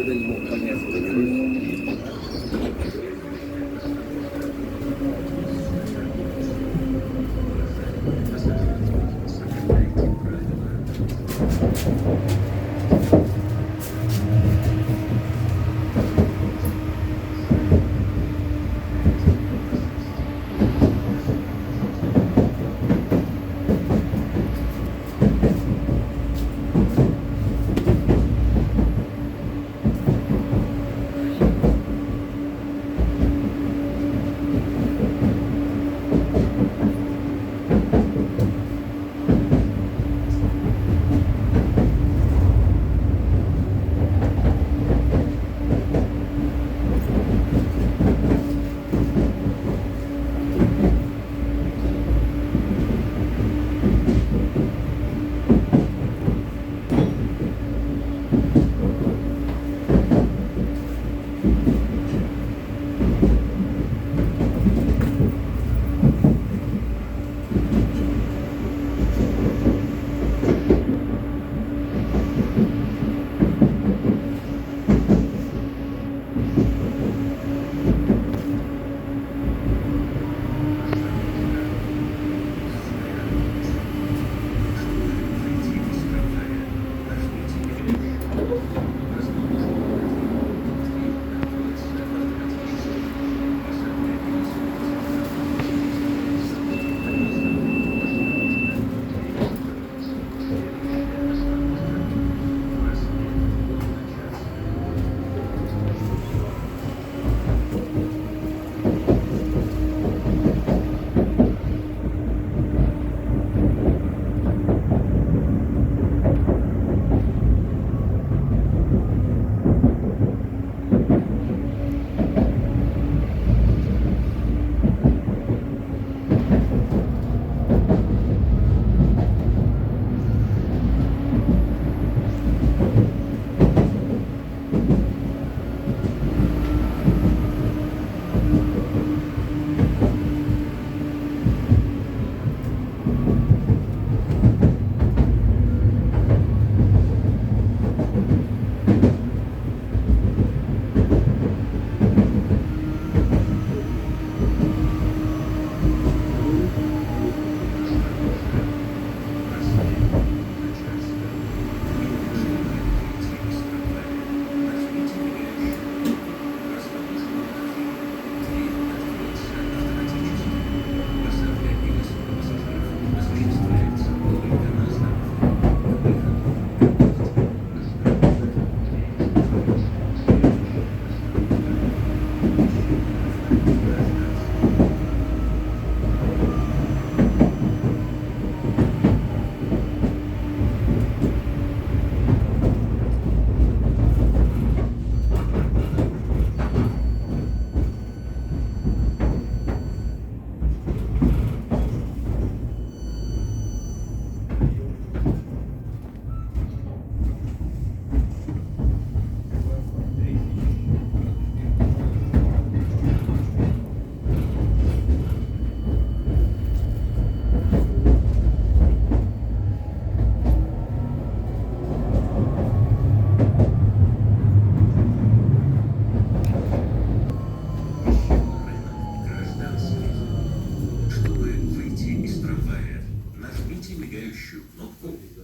никогда не мог понять этот ритм.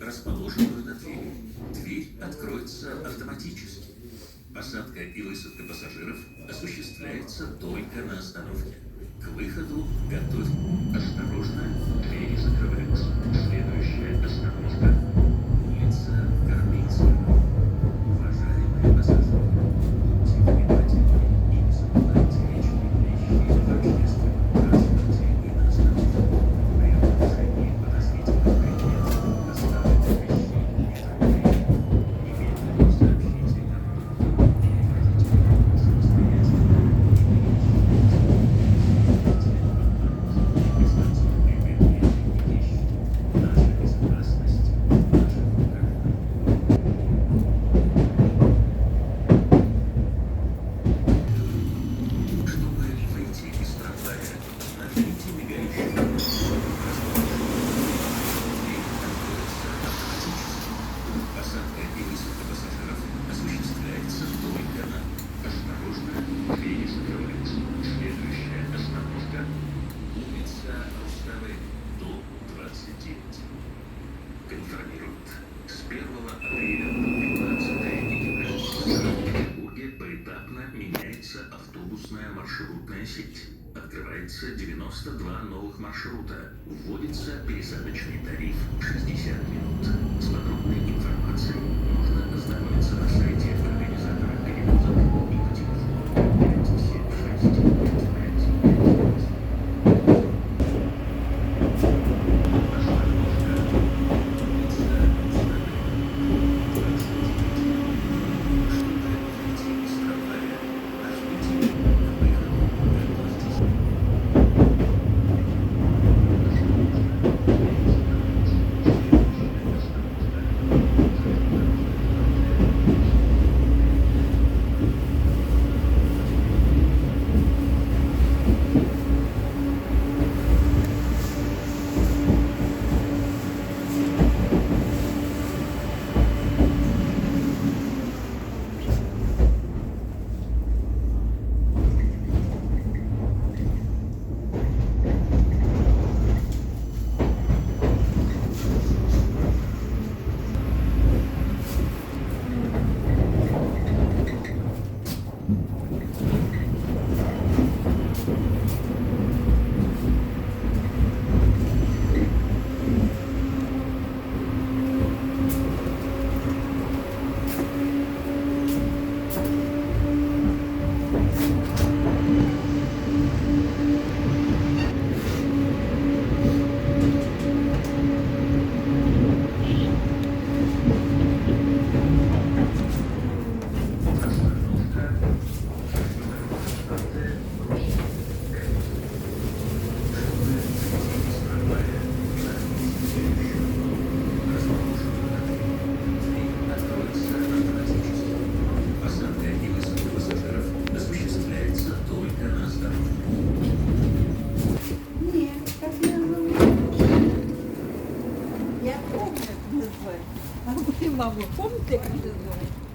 расположенную на двери. Дверь откроется автоматически. Посадка и высадка пассажиров осуществляется только на остановке. К выходу готовь. Осторожно, двери закрываются. Следующая остановка – улица Карпинского. Уважаемые пассажиры, будьте внимательны и не забывайте личные вещи в общественном транспорте и на остановке. При обнаружении подозрительных предметов, оставленных вещей и трофеев, немедленно сообщите об этом. Водитель самостоятельно не пересекайте дистанционные предметы и Открывается 92 новых маршрута. Вводится пересадочный тариф 60 минут. С подробной информацией можно ознакомиться на сайте организатора перевозок и по телефону 576 55. Посадка и высадка пассажиров осуществляется только на остановке. Нет, так не было. Я помню, как называется. А вы, мама, помните, как называется?